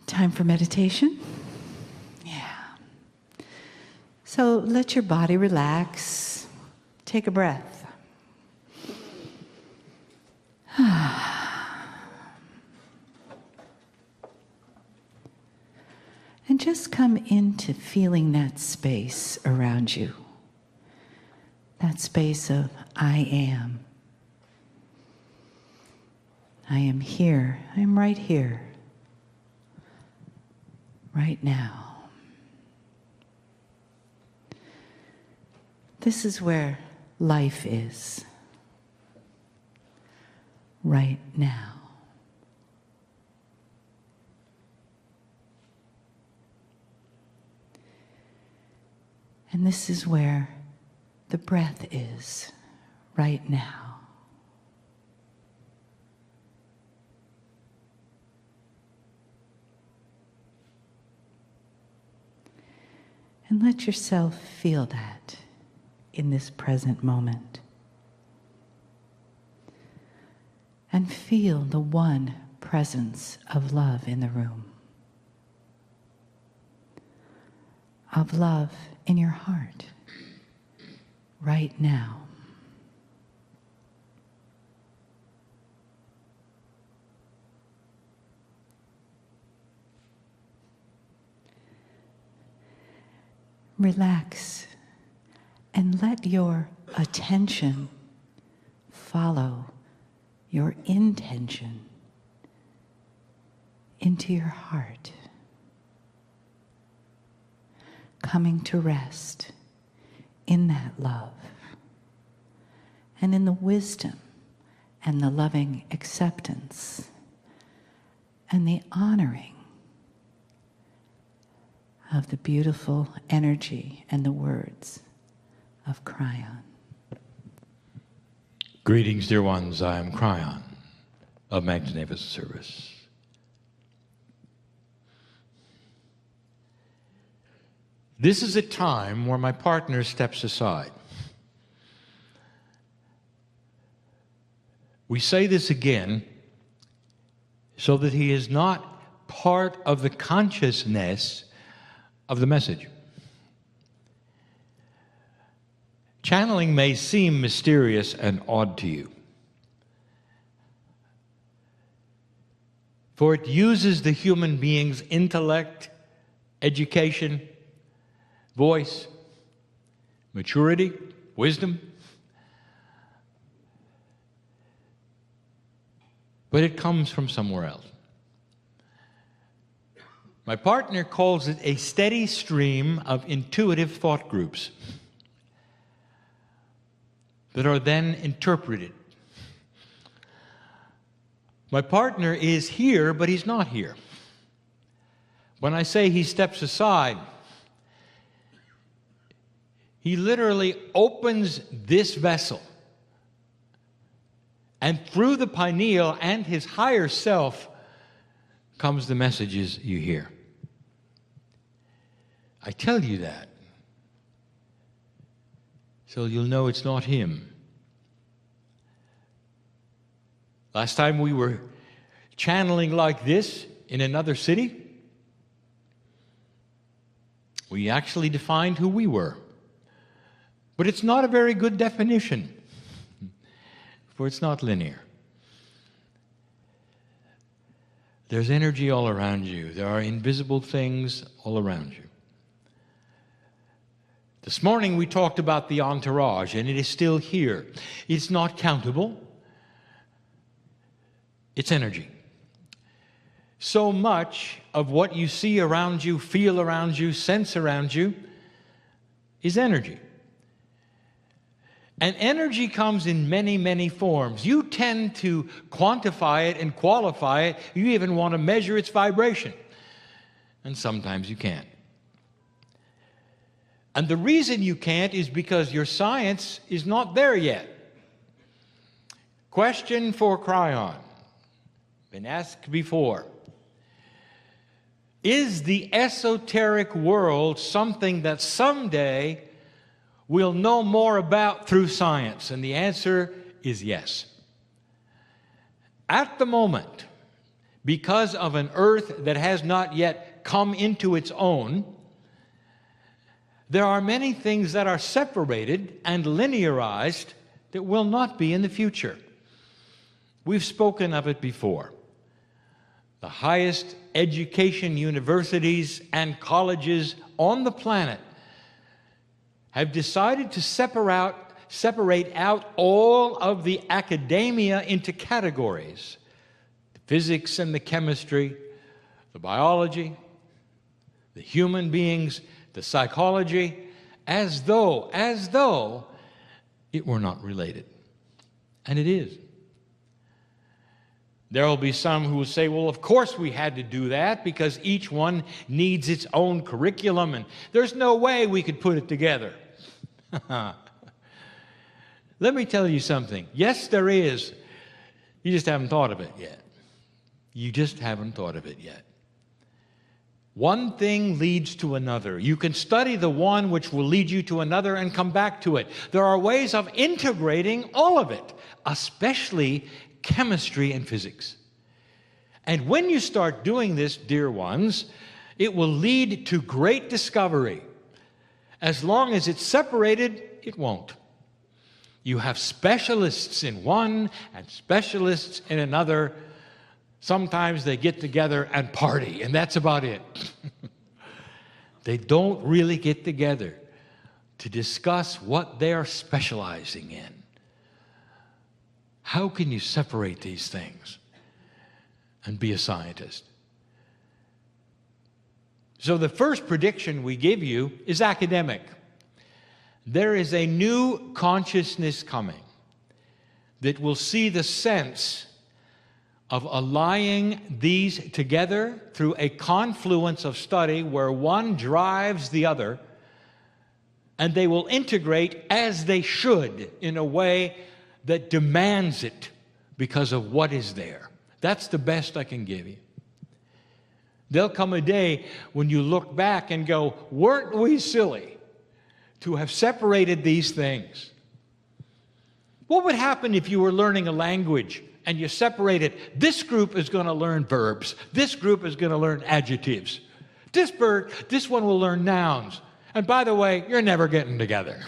Time for meditation? Yeah. So let your body relax. Take a breath. And just come into feeling that space around you. That space of I am. I am here. I am right here. Right now. This is where life is. Right now. And this is where the breath is. Right now. And let yourself feel that in this present moment. And feel the one presence of love in the room. Of love in your heart, right now. Relax and let your attention follow your intention into your heart, coming to rest in that love and in the wisdom and the loving acceptance and the honoring of the beautiful energy and the words of Kryon. Greetings, dear ones. I am Kryon of Magnificent Service. This is a time where my partner steps aside. We say this again so that he is not part of the consciousness of the message. Channeling may seem mysterious and odd to you, for it uses the human being's intellect, education, voice, maturity, wisdom, but it comes from somewhere else. My partner calls it a steady stream of intuitive thought groups that are then interpreted. My partner is here, but he's not here. When I say he steps aside, he literally opens this vessel, and through the pineal and his higher self comes the messages you hear. I tell you that so you'll know it's not him. Last time we were channeling like this in another city, we actually defined who we were. But it's not a very good definition, for it's not linear. There's energy all around you. There are invisible things all around you. This morning we talked about the entourage, and it is still here. It's not countable. It's energy. So much of what you see around you, feel around you, sense around you is energy. And energy comes in many, many forms. You tend to quantify it and qualify it. You even want to measure its vibration. And sometimes you can't. And the reason you can't is because your science is not there yet. Question for Kryon. Been asked before. Is the esoteric world something that someday we'll know more about through science? And the answer is yes. At the moment, because of an earth that has not yet come into its own, there are many things that are separated and linearized that will not be in the future. We've spoken of it before. The highest education universities and colleges on the planet have decided to separate out all of the academia into categories: the physics and the chemistry, the biology, the human beings, the psychology, as though it were not related. And it is. There will be some who will say, well, of course we had to do that because each one needs its own curriculum and there's no way we could put it together. Let me tell you something. Yes, there is. You just haven't thought of it yet. You just haven't thought of it yet. One thing leads to another. You can study the one which will lead you to another and come back to it. There are ways of integrating all of it, especially chemistry and physics. And when you start doing this, dear ones, it will lead to great discovery. As long as it's separated, it won't. You have specialists in one and specialists in another. Sometimes they get together and party, and that's about it. They don't really get together to discuss what they're specializing in. How can you separate these things and be a scientist? So the first prediction we give you is academic. There is a new consciousness coming that will see the sense of allying these together through a confluence of study where one drives the other, and they will integrate as they should in a way that demands it because of what is there. That's the best I can give you. There'll come a day when you look back and go, weren't we silly to have separated these things? What would happen if you were learning a language and you separated, this group is going to learn verbs, this group is going to learn adjectives, this one will learn nouns, and by the way, you're never getting together.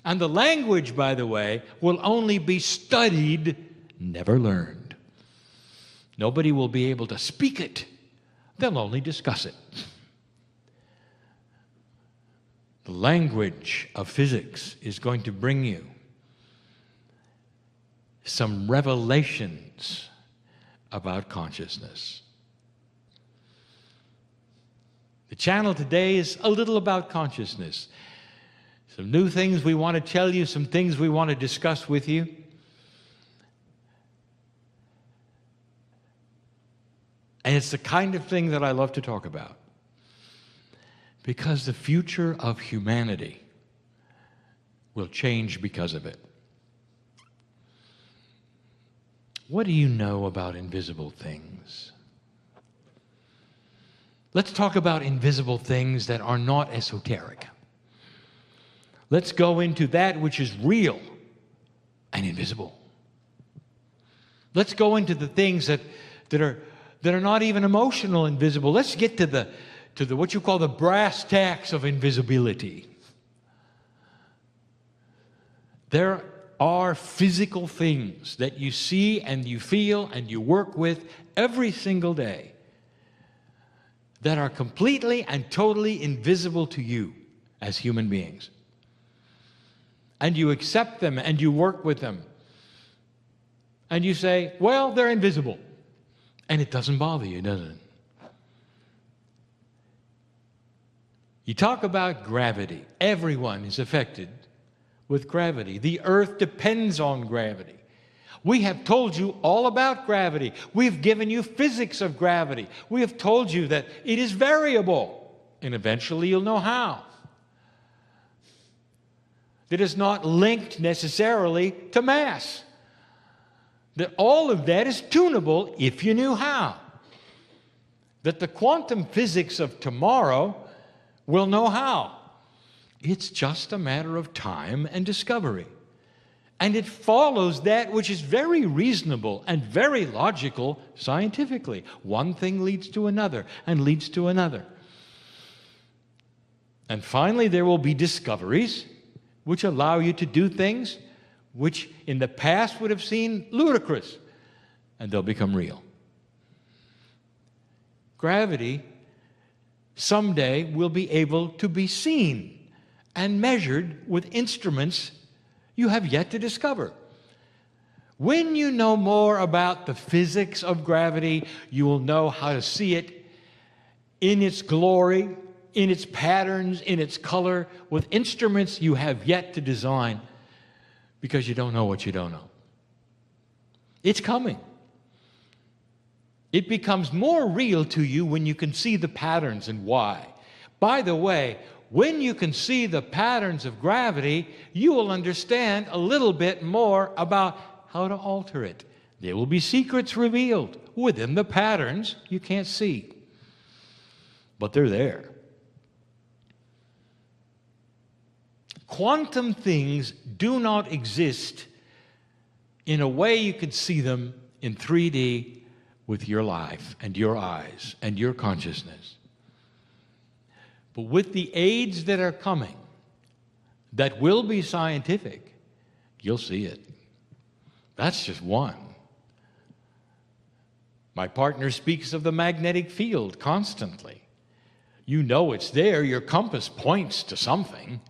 And the language, by the way, will only be studied, never learned. Nobody will be able to speak it. They'll only discuss it. The language of physics is going to bring you some revelations about consciousness. The channel today is a little about consciousness. Some new things we want to tell you, some things we want to discuss with you. And it's the kind of thing that I love to talk about. Because the future of humanity will change because of it. What do you know about invisible things? Let's talk about invisible things that are not esoteric. Let's go into that which is real and invisible. Let's go into the things that are not even emotional and visible. Let's get to the what you call the brass tacks of invisibility. There are physical things that you see and you feel and you work with every single day that are completely and totally invisible to you as human beings. And you accept them and you work with them. And you say, well, they're invisible. And it doesn't bother you, does it? You talk about gravity. Everyone is affected with gravity. The earth depends on gravity. We have told you all about gravity. We've given you physics of gravity. We have told you that it is variable, and eventually you'll know how. That is not linked necessarily to mass. That all of that is tunable if you knew how. That the quantum physics of tomorrow will know how. It's just a matter of time and discovery. And it follows that which is very reasonable and very logical scientifically. One thing leads to another and leads to another. And finally, there will be discoveries which allow you to do things which in the past would have seemed ludicrous, and they'll become real. Gravity someday will be able to be seen and measured with instruments you have yet to discover. When you know more about the physics of gravity, you will know how to see it in its glory, in its patterns, in its color, with instruments you have yet to design, because you don't know what you don't know. It's coming. It becomes more real to you when you can see the patterns and why. By the way, when you can see the patterns of gravity, you will understand a little bit more about how to alter it. There will be secrets revealed within the patterns you can't see, but they're there. Quantum things do not exist in a way you could see them in 3D with your life and your eyes and your consciousness. But with the aids that are coming, that will be scientific, you'll see it. That's just one. My partner speaks of the magnetic field constantly. You know it's there. Your compass points to something,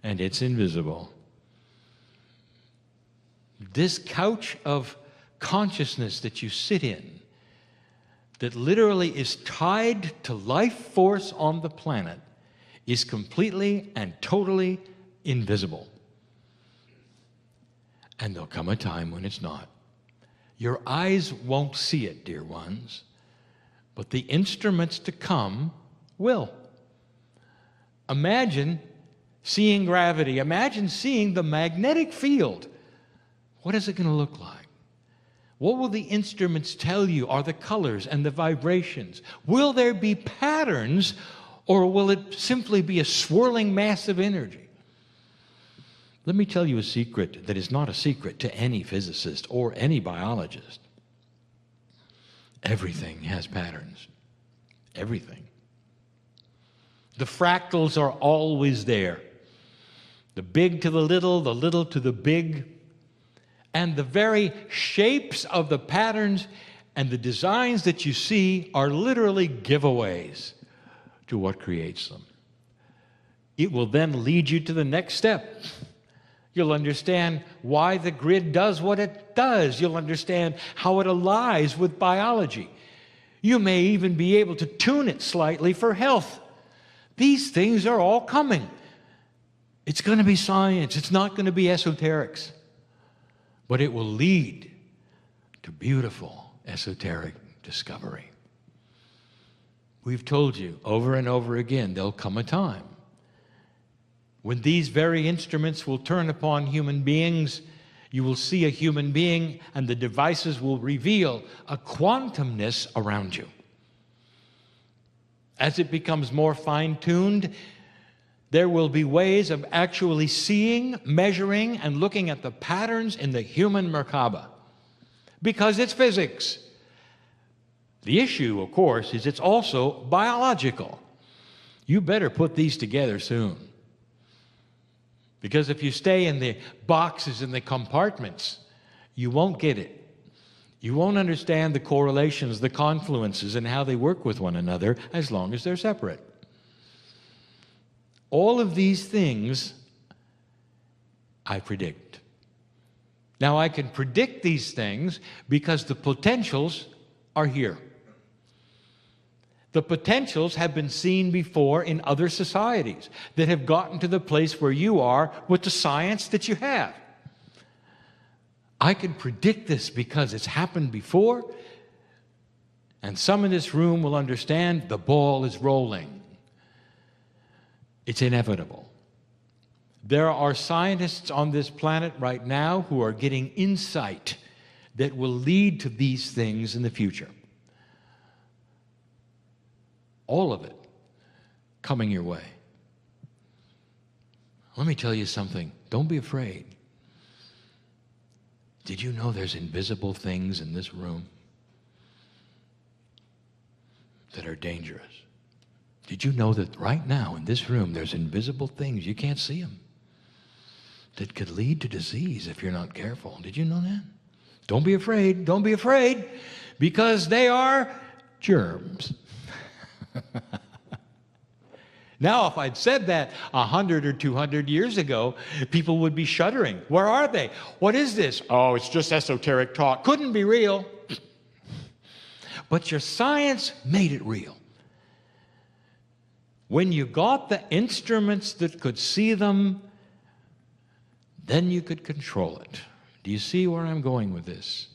and it's invisible. This couch of consciousness that you sit in, that literally is tied to life force on the planet, is completely and totally invisible. And there'll come a time when it's not. Your eyes won't see it, dear ones, but the instruments to come will. Imagine seeing gravity. Imagine seeing the magnetic field. What is it going to look like? What will the instruments tell you are the colors and the vibrations? Will there be patterns, or will it simply be a swirling mass of energy? Let me tell you a secret that is not a secret to any physicist or any biologist. Everything has patterns. Everything. The fractals are always there. The big to the little to the big. And the very shapes of the patterns and the designs that you see are literally giveaways to what creates them. It will then lead you to the next step. You'll understand why the grid does what it does. You'll understand how it allies with biology. You may even be able to tune it slightly for health. These things are all coming. It's going to be science. It's not going to be esoterics. But it will lead to beautiful esoteric discovery. We've told you over and over again, there'll come a time when these very instruments will turn upon human beings. You will see a human being, and the devices will reveal a quantumness around you. As it becomes more fine-tuned, there will be ways of actually seeing, measuring, and looking at the patterns in the human Merkaba, because it's physics. The issue, of course, is it's also biological. You better put these together soon, because if you stay in the boxes and the compartments, you won't get it. You won't understand the correlations, the confluences, and how they work with one another as long as they're separate. All of these things I predict. Now, I can predict these things because the potentials are here. The potentials have been seen before in other societies that have gotten to the place where you are with the science that you have. I can predict this because it's happened before, and some in this room will understand the ball is rolling. It's inevitable. There are scientists on this planet right now who are getting insight that will lead to these things in the future. All of it coming your way. Let me tell you something. Don't be afraid. Did you know there's invisible things in this room that are dangerous? Did you know that right now in this room there's invisible things, you can't see them, that could lead to disease if you're not careful? Did you know that? Don't be afraid. Don't be afraid, because they are germs. Now, if I'd said that 100 or 200 years ago, people would be shuddering. Where are they? What is this? Oh, it's just esoteric talk. Couldn't be real. But your science made it real. When you got the instruments that could see them, then you could control it. Do you see where I'm going with this?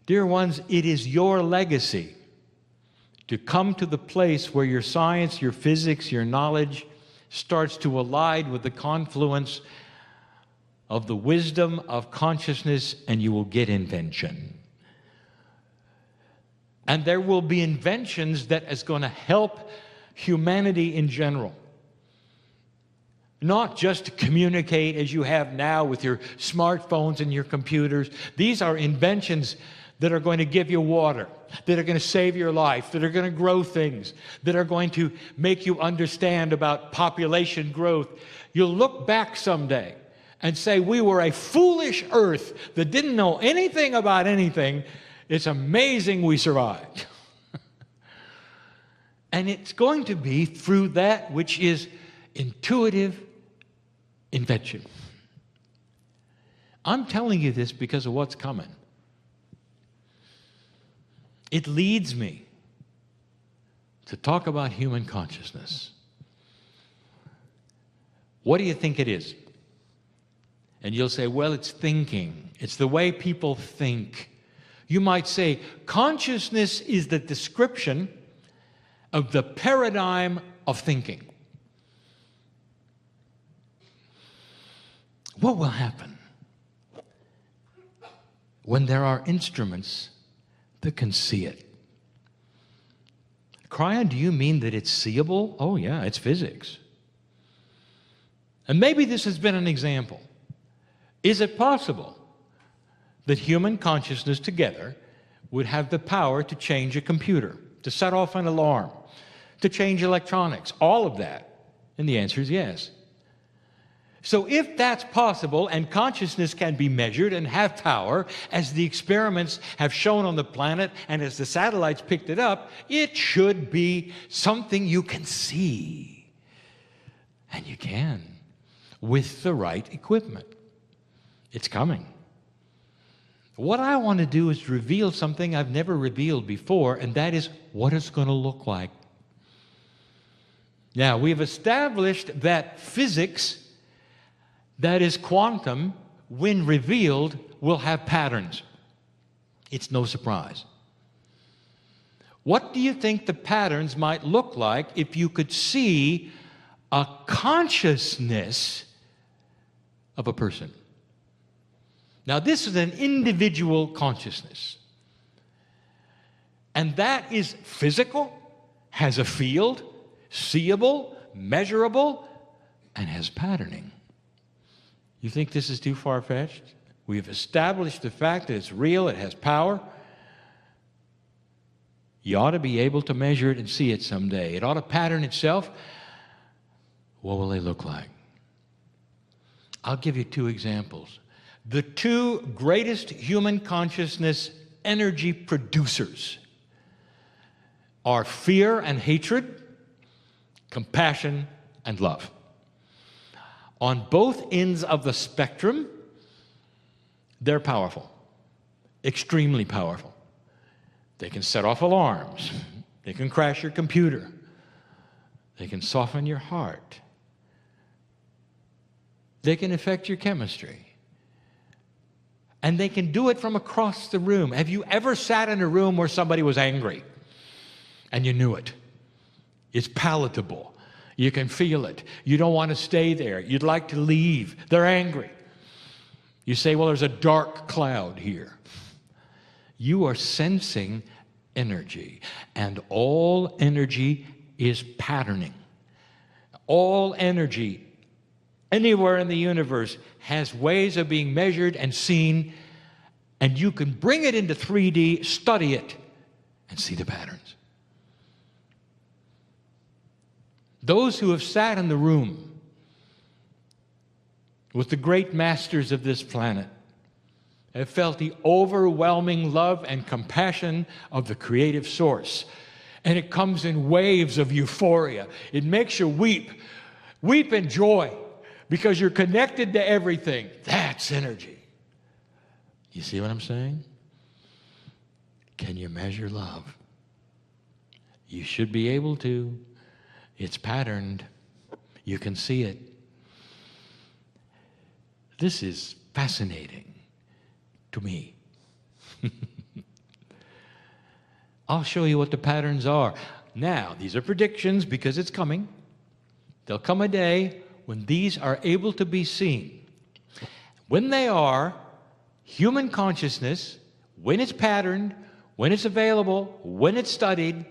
Dear ones, it is your legacy to come to the place where your science, your physics, your knowledge starts to align with the confluence of the wisdom of consciousness, and you will get invention. And there will be inventions that is going to help humanity in general. Not just to communicate as you have now with your smartphones and your computers. These are inventions that are going to give you water, that are going to save your life, that are going to grow things, that are going to make you understand about population growth. You'll look back someday and say, we were a foolish earth that didn't know anything about anything. It's amazing we survived. And it's going to be through that which is intuitive invention. I'm telling you this because of what's coming. It leads me to talk about human consciousness. What do you think it is? And you'll say, well, it's thinking. It's the way people think. You might say, consciousness is the description of the paradigm of thinking. What will happen when there are instruments that can see it? Kryon, do you mean that it's seeable? Oh yeah, it's physics. And maybe this has been an example. Is it possible that human consciousness together would have the power to change a computer, to set off an alarm, to change electronics, all of that? And the answer is yes. So if that's possible, and consciousness can be measured and have power, as the experiments have shown on the planet and as the satellites picked it up, it should be something you can see. And you can, with the right equipment. It's coming. What I want to do is reveal something I've never revealed before, and that is what it's going to look like. Now, we've established that physics, that is quantum, when revealed, will have patterns. It's no surprise. What do you think the patterns might look like if you could see a consciousness of a person? Now, this is an individual consciousness. And that is physical, has a field, seeable, measurable, and has patterning. You think this is too far-fetched? We've established the fact that it's real, it has power. You ought to be able to measure it and see it someday. It ought to pattern itself. What will they look like? I'll give you two examples. The two greatest human consciousness energy producers are fear and hatred, compassion and love. On both ends of the spectrum, they're powerful, extremely powerful. They can set off alarms. They can crash your computer. They can soften your heart. They can affect your chemistry. And they can do it from across the room. Have you ever sat in a room where somebody was angry and you knew it? It's palatable. You can feel it. You don't want to stay there. You'd like to leave. They're angry. You say, well, there's a dark cloud here. You are sensing energy, and all energy is patterning. All energy anywhere in the universe has ways of being measured and seen, and you can bring it into 3D, study it, and see the patterns. Those who have sat in the room with the great masters of this planet have felt the overwhelming love and compassion of the creative source. And it comes in waves of euphoria. It makes you weep. Weep in joy because you're connected to everything. That's energy. You see what I'm saying? Can you measure love? You should be able to. It's patterned. You can see it. This is fascinating to me. I'll show you what the patterns are. Now, these are predictions because it's coming. There'll come a day when these are able to be seen. When they are, human consciousness, when it's patterned, when it's available, when it's studied,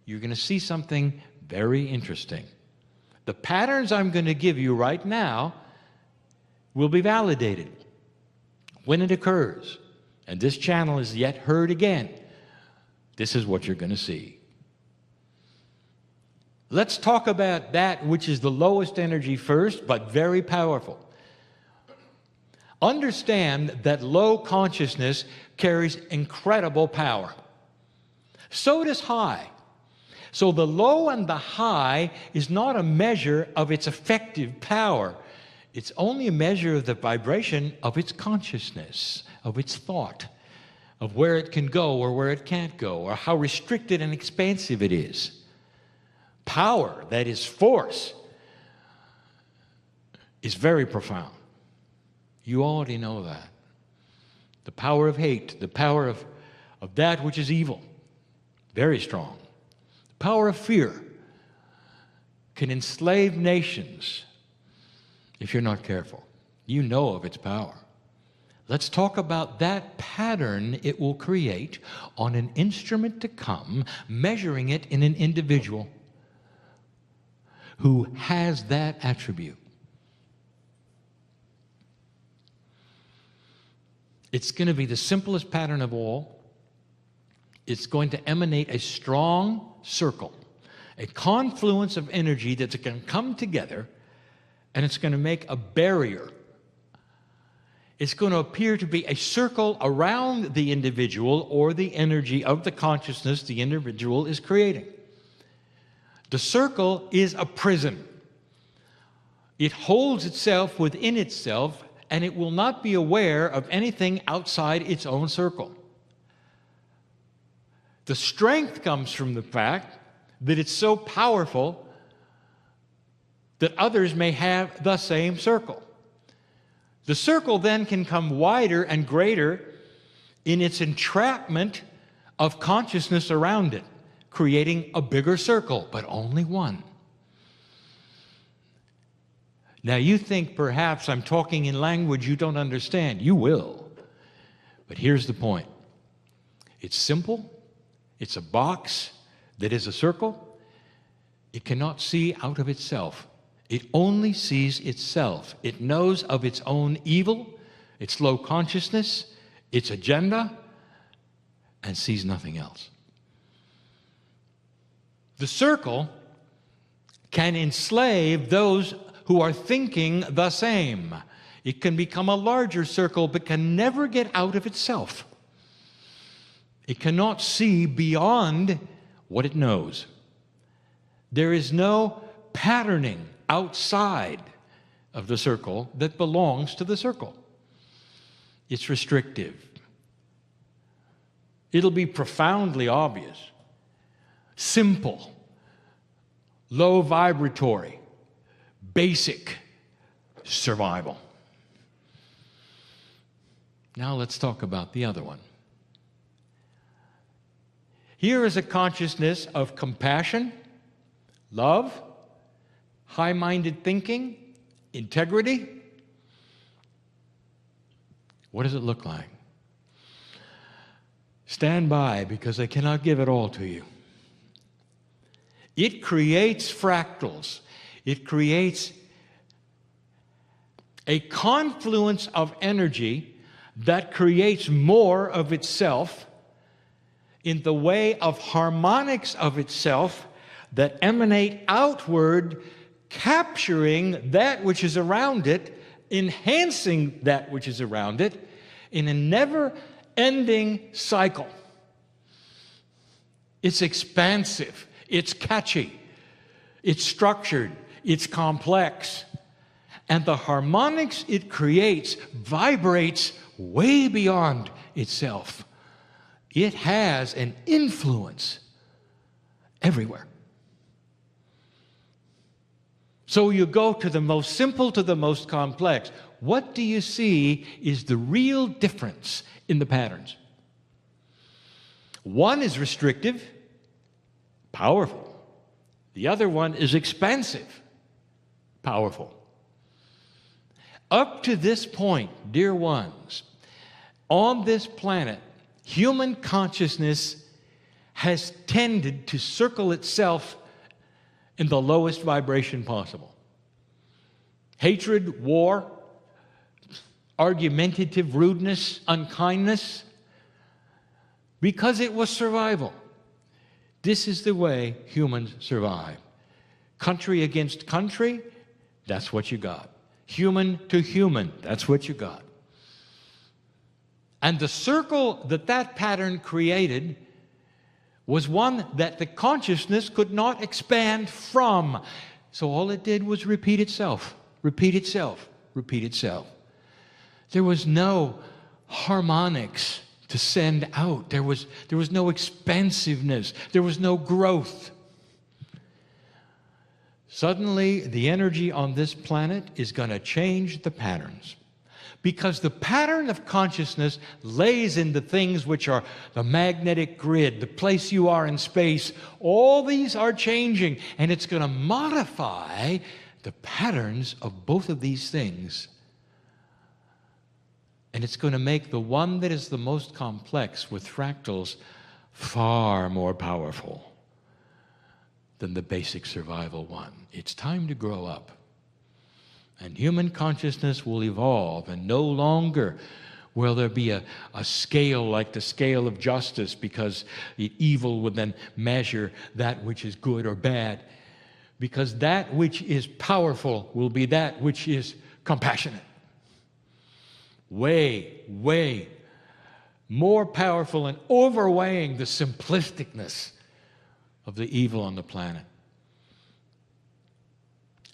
you're going to see something very interesting. The patterns I'm going to give you right now will be validated when it occurs. And this channel is yet heard again. This is what you're going to see. Let's talk about that which is the lowest energy first, but very powerful. Understand that low consciousness carries incredible power. So does high. So the low and the high is not a measure of its effective power. It's only a measure of the vibration of its consciousness, of its thought, of where it can go or where it can't go, or how restricted and expansive it is. Power, that is force, is very profound. You already know that. The power of hate, the power of that which is evil, very strong. The power of fear can enslave nations if you're not careful. You know of its power. Let's talk about that pattern it will create on an instrument to come, measuring it in an individual who has that attribute. It's going to be the simplest pattern of all. It's going to emanate a strong circle, a confluence of energy that's going to come together, and it's going to make a barrier. It's going to appear to be a circle around the individual or the energy of the consciousness the individual is creating. The circle is a prison. It holds itself within itself, and it will not be aware of anything outside its own circle. The strength comes from the fact that it's so powerful that others may have the same circle. The circle then can come wider and greater in its entrapment of consciousness around it, creating a bigger circle, but only one. Now you think perhaps I'm talking in language you don't understand. You will. But here's the point. It's simple. It's a box that is a circle. It cannot see out of itself. It only sees itself. It knows of its own evil, its low consciousness, its agenda, and sees nothing else. The circle can enslave those who are thinking the same. It can become a larger circle, but can never get out of itself. It cannot see beyond what it knows. There is no patterning outside of the circle that belongs to the circle. It's restrictive. It'll be profoundly obvious, simple, low vibratory, basic survival. Now let's talk about the other one. Here is a consciousness of compassion, love, high-minded thinking, integrity. What does it look like? Stand by, because I cannot give it all to you. It creates fractals. It creates a confluence of energy that creates more of itself in the way of harmonics of itself that emanate outward, capturing that which is around it, enhancing that which is around it in a never-ending cycle. It's expansive, it's catchy, it's structured, it's complex. And the harmonics it creates vibrates way beyond itself. It has an influence everywhere. So you go to the most simple to the most complex. What do you see is the real difference in the patterns? One is restrictive, powerful. The other one is expansive, powerful. Up to this point, dear ones, on this planet, human consciousness has tended to circle itself in the lowest vibration possible. Hatred, war, argumentative rudeness, unkindness, because it was survival. This is the way humans survive. Country against country, that's what you got. Human to human, that's what you got. And the circle that pattern created was one that the consciousness could not expand from. So all it did was repeat itself, repeat itself, repeat itself. There was no harmonics to send out. There was no expansiveness. There was no growth. Suddenly, the energy on this planet is going to change the patterns. Because the pattern of consciousness lays in the things which are the magnetic grid, the place you are in space. All these are changing, and it's going to modify the patterns of both of these things. And it's going to make the one that is the most complex with fractals far more powerful than the basic survival one. It's time to grow up. And human consciousness will evolve, and no longer will there be a scale like the scale of justice, because the evil would then measure that which is good or bad. Because that which is powerful will be that which is compassionate. Way, way more powerful and overweighing the simplisticness of the evil on the planet.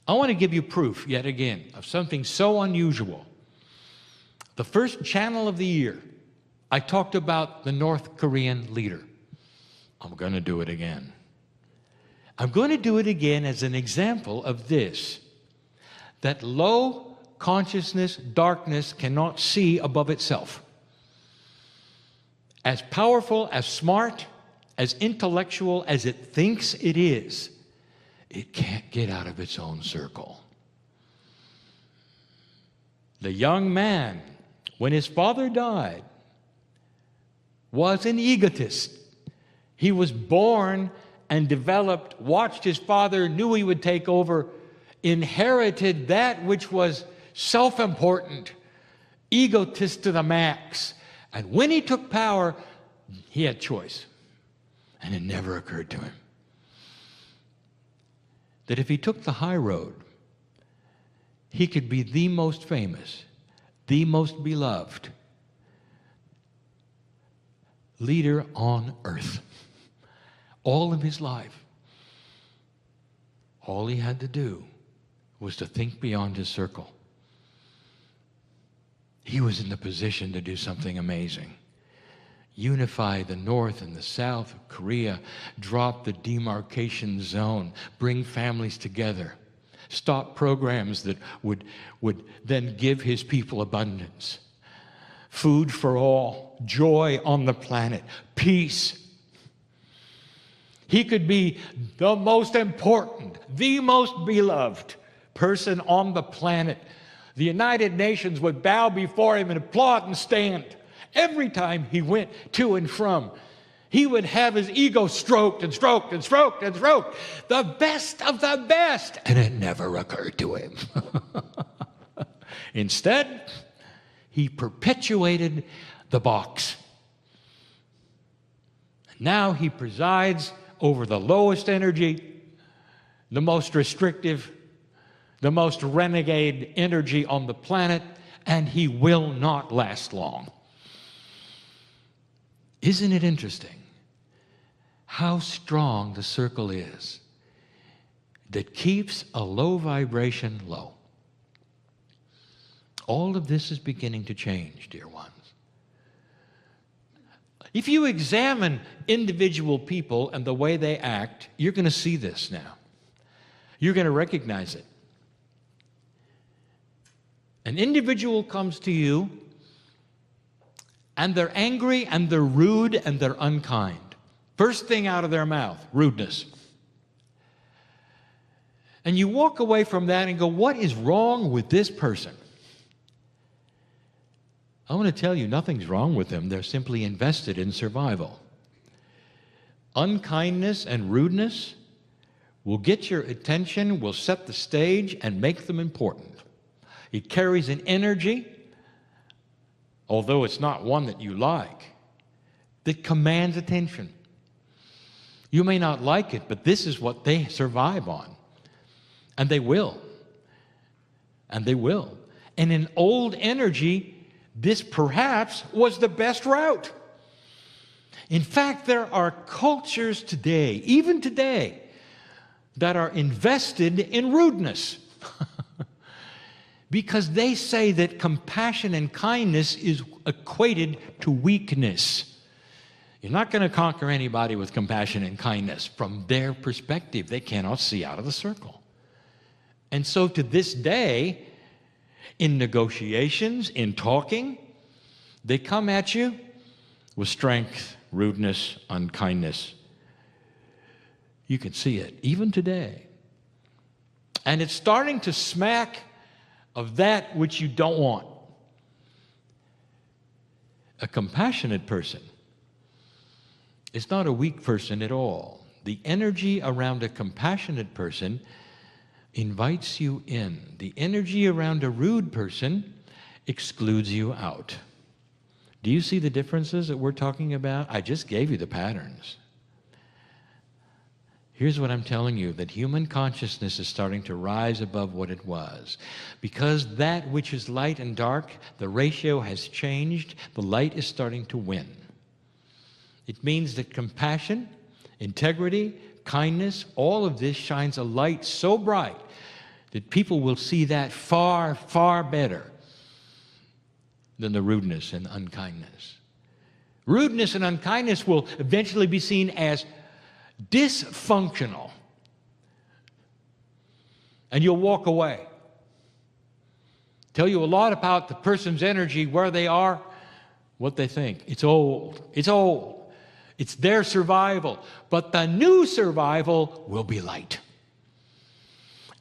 I want to give you proof, yet again, of something so unusual. The first channel of the year, I talked about the North Korean leader. I'm going to do it again. I'm going to do it again as an example of this, that low consciousness, darkness cannot see above itself. As powerful, as smart, as intellectual as it thinks it is, it can't get out of its own circle. The young man, when his father died, was an egotist. He was born and developed, watched his father, knew he would take over, inherited that which was self-important, egotist to the max. And when he took power, he had choice. And it never occurred to him that if he took the high road, he could be the most famous, the most beloved leader on earth all of his life. All he had to do was to think beyond his circle. He was in the position to do something amazing. Unify the North and the South of Korea, drop the demarcation zone, bring families together, stop programs that would then give his people abundance, food for all, joy on the planet, peace. He could be the most important, the most beloved person on the planet. The United Nations would bow before him and applaud and stand. Every time he went to and from, he would have his ego stroked and stroked and stroked and stroked. The best of the best. And it never occurred to him. Instead, he perpetuated the box. Now he presides over the lowest energy, the most restrictive, the most renegade energy on the planet, and he will not last long. Isn't it interesting how strong the circle is that keeps a low vibration low? All of this is beginning to change, dear ones. If you examine individual people and the way they act, you're going to see this now. You're going to recognize it. An individual comes to you, and they're angry, and they're rude, and they're unkind. First thing out of their mouth, rudeness. And you walk away from that and go, what is wrong with this person? I want to tell you, nothing's wrong with them. They're simply invested in survival. Unkindness and rudeness will get your attention, will set the stage, and make them important. It carries an energy, although it's not one that you like, that commands attention. You may not like it, but this is what they survive on. And they will. And they will. And in old energy, this perhaps was the best route. In fact, there are cultures today, even today, that are invested in rudeness because they say that compassion and kindness is equated to weakness. You're not going to conquer anybody with compassion and kindness. From their perspective, they cannot see out of the circle. And so to this day, in negotiations, in talking, they come at you with strength, rudeness, unkindness. You can see it, even today. And it's starting to smack of that which you don't want. A compassionate person is not a weak person at all. The energy around a compassionate person invites you in. The energy around a rude person excludes you out. Do you see the differences that we're talking about? I just gave you the patterns. Here's what I'm telling you, that human consciousness is starting to rise above what it was. Because that which is light and dark, the ratio has changed, the light is starting to win. It means that compassion, integrity, kindness, all of this shines a light so bright that people will see that far, far better than the rudeness and unkindness. Rudeness and unkindness will eventually be seen as dysfunctional. And you'll walk away. Tell you a lot about the person's energy, where they are, what they think. It's old. It's old. It's their survival. But the new survival will be light.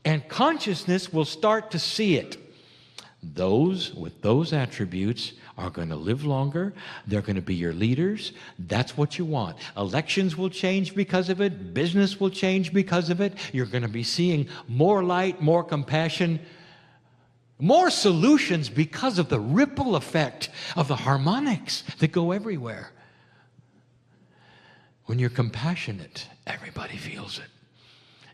And consciousness will start to see it. Those with those attributes are going to live longer. They're going to be your leaders. That's what you want. Elections will change because of it. Business will change because of it. You're going to be seeing more light, more compassion, more solutions because of the ripple effect of the harmonics that go everywhere. When you're compassionate, everybody feels it.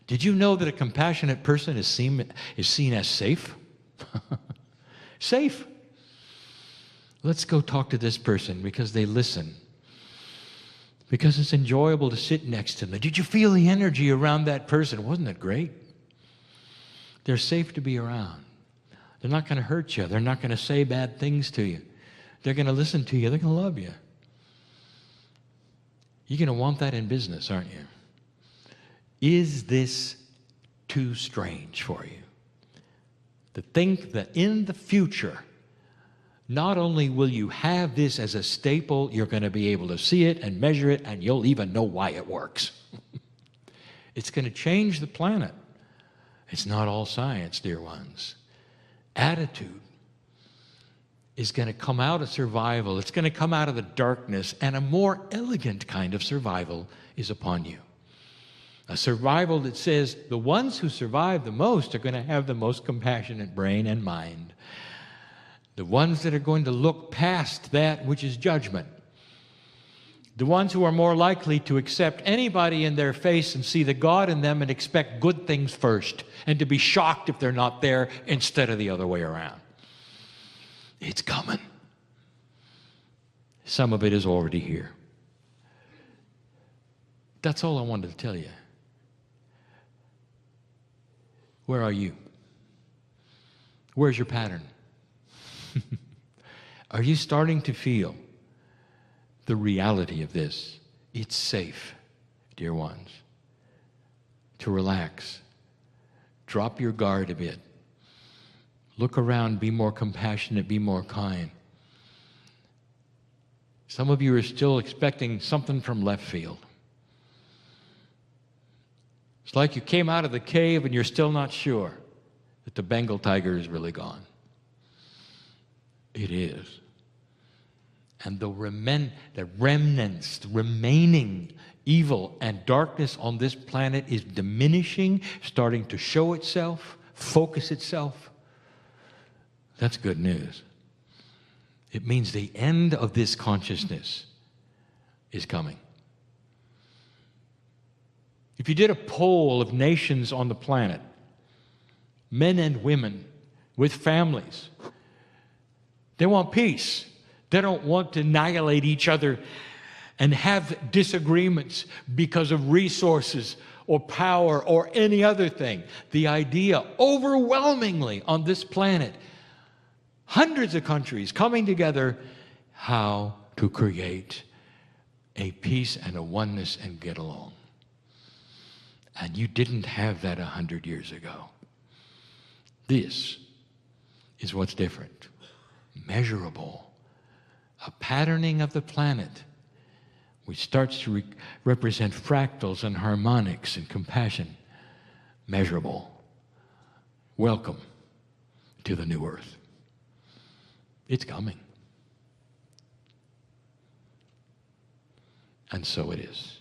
Did you know that a compassionate person is seen as safe? Safe. Let's go talk to this person because they listen. Because it's enjoyable to sit next to them. Did you feel the energy around that person? Wasn't it great? They're safe to be around. They're not going to hurt you. They're not going to say bad things to you. They're going to listen to you. They're going to love you. You're going to want that in business, aren't you? Is this too strange for you? To think that in the future, not only will you have this as a staple, you're going to be able to see it and measure it, and you'll even know why it works. It's going to change the planet. It's not all science, dear ones. Attitude is going to come out of survival. It's going to come out of the darkness, and a more elegant kind of survival is upon you. A survival that says the ones who survive the most are going to have the most compassionate brain and mind. The ones that are going to look past that which is judgment. The ones who are more likely to accept anybody in their face and see the God in them and expect good things first, and to be shocked if they're not there instead of the other way around. It's coming. Some of it is already here. That's all I wanted to tell you. Where are you? Where's your pattern? Are you starting to feel the reality of this? It's safe, dear ones, to relax. Drop your guard a bit. Look around, be more compassionate, be more kind. Some of you are still expecting something from left field. It's like you came out of the cave and you're still not sure that the Bengal tiger is really gone. It is. And the remnants, the remaining evil and darkness on this planet is diminishing, starting to show itself, focus itself. That's good news. It means the end of this consciousness is coming. If you did a poll of nations on the planet, men and women with families, they want peace. They don't want to annihilate each other and have disagreements because of resources or power or any other thing. The idea overwhelmingly on this planet, hundreds of countries coming together, how to create a peace and a oneness and get along. And you didn't have that 100 years ago. This is what's different. Measurable. A patterning of the planet which starts to represent fractals and harmonics and compassion. Measurable. Welcome to the new earth. It's coming. And so it is.